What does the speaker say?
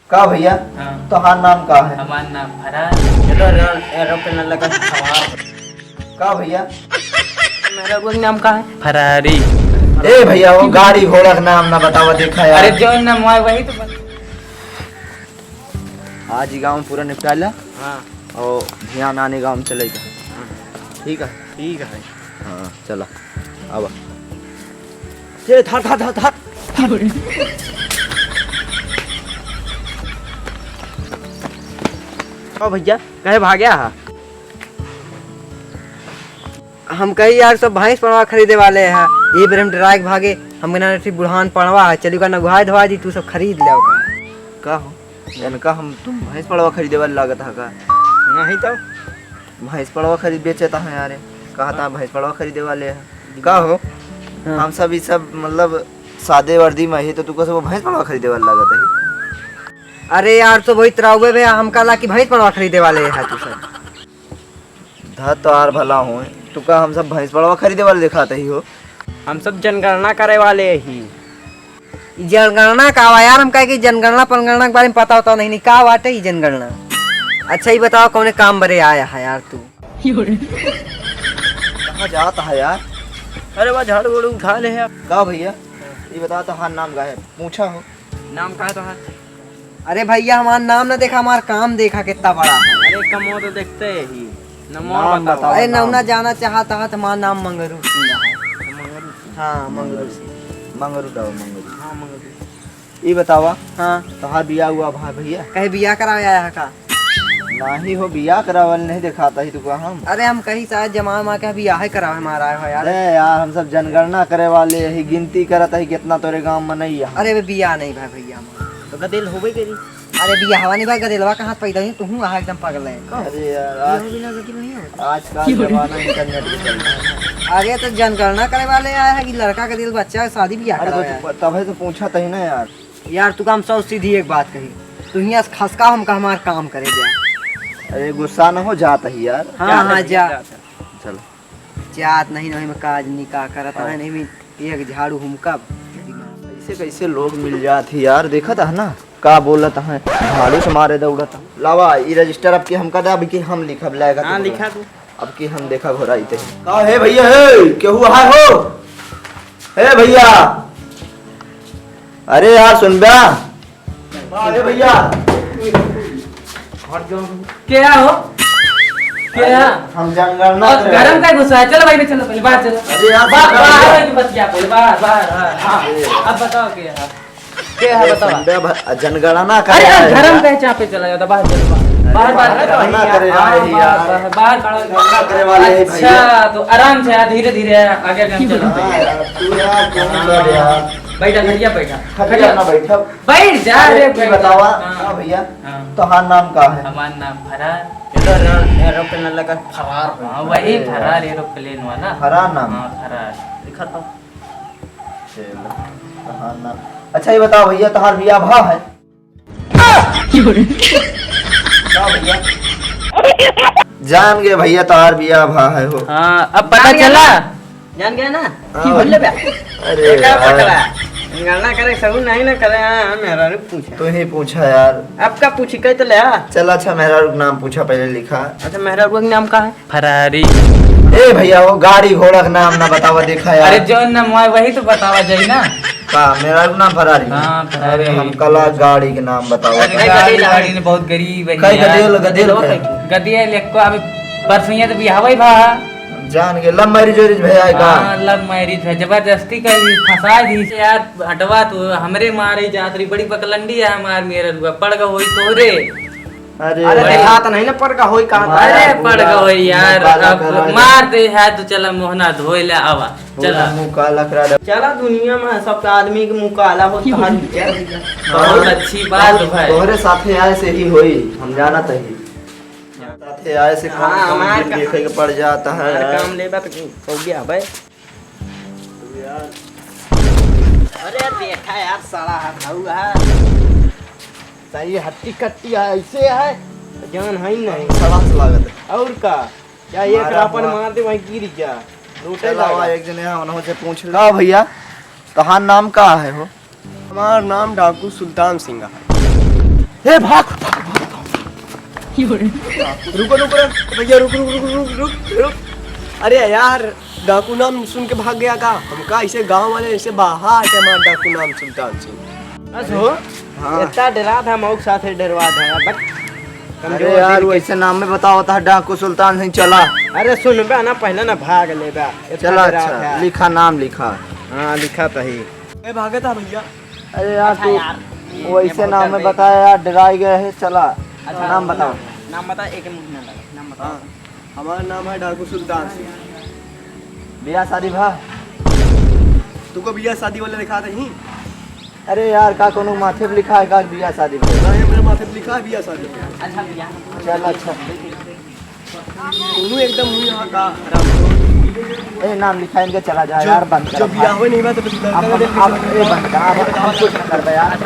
का भैया? हाँ। तोहार नाम का है? हमार नाम फरार। एरोप्लेन लगा का भैया? मेरा कोई नाम का है फरारी। ए भैया वो गाड़ी घोड़ा का नाम ना बतावा देखा यार। अरे जो नाम है वही तो आज ही गाँव पूरा निपटा ला हाँ और ध्यान आने गाँव में चलेगा। ठीक है? ठीक है। हाँ चला अब ये था ओ भैया कहे भाग्या हा? हम कही यार सब भैंस पड़वा खरीदे वाले हैं। ये बेर हम डराए के भागे हम ना बुढ़ान पड़वा है चली का नगुहा धवा दी तू सब खरीद ले का हो इनका हम तुम भैंस पड़वा खरीदे वाले लागत है का? नहीं तो भैंस पड़वा खरीद बेचता है यार। कहा था भैंस पड़वा खरीदे वाले हैं का हो? हाँ। हम सब ये सब मतलब सादे वर्दी में ही तो तुमको सब भैंस पड़वा खरीदे वाले लागत है। अरे यार तो वही तराउबे भैया हम कहा कि भैंस पड़वा खरीदे वाले है तू सब धा तो आर भला हो तू का हम सब भैंस पड़वा खरीदे वाले दिखाते ही हो। हम सब जनगणना करे वाले ही। जनगणना का हुआ यार? हम कहे कि जनगणना पंगणना के बारे में पता होता नहीं का बाटे ही जनगणना। अच्छा ही बताओ कौन काम बरे आया है यार तू? कहाँ जाता है यार? अरे वह झाड़ू वाड़ू उठा ले है। का भैया ये बता तो हाँ नाम का है पूछा हो? नाम का है तो है? अरे भैया हमारा नाम ना देखा हमारा काम देखा कितना बड़ा है। अरे कमो तो देखते ही नाम बताओ। अरे नवना जाना चाहता है तो हमारा नाम मंगरू सिंह है। हाँ मंगरू सिंह। मंगरू डाओ मंगरू। हाँ मंगरू। ये बतावा हाँ तोहार बिया हुआ भा भैया? कहीं बिया करावे आया है का? नहीं हो बिया करावल नहीं दिखाता ही तुका हम। अरे हम कहीं शायद जमा माँ के बिया है करावे हमारा है यार। अरे यार हम सब जनगणना करे वाले ही गिनती करत है कितना तोरे गांव में नहीं है। अरे वे बिया नहीं भाई भैया तो गदेल हो गई करी। अरे बिया हवा नहीं भाई गदेलवा कहाँ पैदा हुई तू आ एकदम पागल है। अरे यार आज का जमाना इंटरनेट पे चल रहा है। अरे तो जनगणना करे वाले आया है कि लड़का का दिल बच्चा शादी बिया अरे कराया है। तो तभी तो पूछा था ही ना यार। यार तू काम सौ सीधी एक बात कही तू यहाँ खसका हम हमारा काम करे जा। अरे गुस्सा न हो जाता ही यार। हाँ हाँ जा चलो जात नहीं नहीं मैं काज निकाह करता है नहीं मैं एक झाड़ू हुमका। ऐसे कैसे लोग मिल जाते यार देखा था ना का बोलता है झाड़ू से मारे दौड़ता। लावा ये रजिस्टर अब की हम का अब की हम लिखब लाएगा। हाँ लिखा तू। अब की हम देखा घोड़ा इते का है भैया है केहू है हो? हे भैया अरे यार सुन बा अरे भैया क्या हो क्या? हम जनगणना और गरम का गुस्सा है? चलो भाई चलो पहले बाहर चलो। अरे यार बाहर बस क्या पहले बाहर बाहर। हाँ अब बताओ क्या है? क्या है बताओ? जनगणना अरे करे गरम का चाह पे चला जाता बाहर चलो बाहर बाहर जनगणना करे वाले ही यार। बाहर जनगणना करे वाले हैं भैया। अच्छा तो आराम से धीरे धीरे आगे आगे चलो। हाँ यार, तू यार क्यों नहीं कर यार? बैठा भैया बैठा खटिया ना बैठा बैठ जा रे ये बतावा हाँ। हाँ भैया हाँ। तोहार नाम का है? हमारा नाम फरार। एरोप्लेन लगा फरार। हाँ वही फरार एरोप्लेन वाला। फरार नाम? हाँ फरार लिखा था। चलो, तोहार नाम अच्छा ये बताओ भैया तोहार बिया भा है? क्या भैया जान गए भैया तोहार बिया भा है हो। हाँ अब पता चला। जान गया ना? हाँ। बोल ले बे। अरे यार, जनगणना करे सब नहीं ना करे। हाँ मेरा रुक पूछा तू ही पूछा यार। अब का पूछी कह तो ले। चल अच्छा मेरा नाम पूछा पहले लिखा। अच्छा मेरा रुक नाम का है? फरारी। ए भैया वो गाड़ी घोड़ा का नाम ना बतावा देखा यार। अरे जो नाम है वही तो बतावा जाए ना। का मेरा नाम फरारी? हाँ, फरारी। अरे हम कला गाड़ी के नाम बतावा। अरे गाड़ी ने बहुत गरीब है कई यार। गदेल गदिया लेको अभी परसों तो बियाह भा। जान के लव मैरिज वैरिज भैया का? हाँ लव मैरिज है जबरदस्ती कर फंसा दी से यार। हटवा तो हमरे मारे जातरी बड़ी बकलंडी है हमार मेरा रुआ पड़ गई होई तोरे। अरे अरे देखा तो नहीं ना पर का होई कहां? अरे पड़ गई यार अब मार दे है तो चला मोहना धोए ले आवा चला। मुंह काला करा दे। चला दुनिया में सब आदमी के मुंह काला होता है। बहुत अच्छी बात भाई। तोहरे साथे आए से ही होई हम जाना तही साथे आए से हाँ, कौन हमार कौन देखे के पड़ जाता है यार। काम लेबा तो हो गया भाई। अरे देखा यार साला हाथ हुआ सही हट्टी कट्टी है ऐसे है जान है नहीं सड़क से लागत है। और का क्या एक मारा रापन हुआ। मार दे वहीं गिर जा लूटे चला लगा। एक जने उन्होंने से पूछ ला भैया तोहार नाम का है हो? हमारा नाम डाकू सुल्तान सिंह है। हे भाग रुको रुको भैया, रुक रुक रुक रुक रुक रुक। अरे यार, डाकू नाम सुन के भाग गया का? हमका ऐसे गांव वाले ऐसे बाहर है हमारा डाकू नाम सुल्तान सिंह। बस हो हाँ। इतना डरा था मौक साथ डरवा था बट अरे यार वैसे नाम में बताओ था डाकू सुल्तान सिंह। चला अरे सुन बे ना, पहले ना भाग ले बे। चला, अच्छा लिखा, नाम लिखा। हाँ लिखा तो ही। मैं भागा था भैया। अरे यार तू वैसे नाम में बताया यार, डराई गए है। चला नाम बताओ। नाम बता, एक महीना लगा, नाम बता। हाँ, हमारा नाम है डाकू सुल्तान सिंह। बियाह शादी भा? तुमको भैया शादी वाले लिखा था ही? अरे यार का कोनो माथे पे लिखा है का बियाह शादी भा? हाँ, ये मेरे माथे पे लिखा है भैया शादी। अच्छा भैया, चल अच्छा। दोनों एकदम हुई यहाँ का आराम। ए नाम लिखा इनके, चला जा यार, बंद कर। जब बिया हुए नहीं हुआ तो अब ये बंद कर, अब हम कुछ न कर बे यार।